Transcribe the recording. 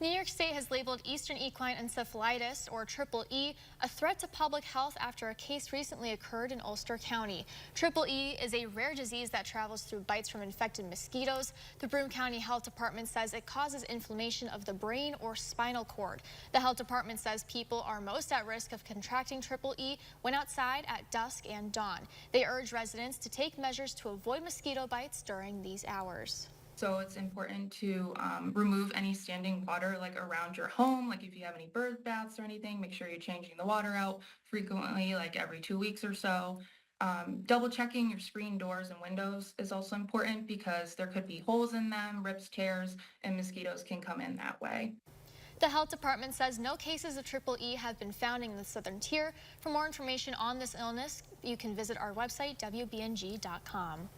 New York State has labeled Eastern equine encephalitis, or Triple E, a threat to public health after a case recently occurred in Ulster County. Triple E is a rare disease that travels through bites from infected mosquitoes. The Broome County Health Department says it causes inflammation of the brain or spinal cord. The health department says people are most at risk of contracting Triple E when outside at dusk and dawn. They urge residents to take measures to avoid mosquito bites during these hours. So it's important to remove any standing water like around your home. Like if you have any bird baths or anything, make sure you're changing the water out frequently, like every 2 weeks or so. Double checking your screen doors and windows is also important because there could be holes in them, rips, tears, and mosquitoes can come in that way. The health department says no cases of Triple E have been found in the southern tier. For more information on this illness, you can visit our website, wbng.com.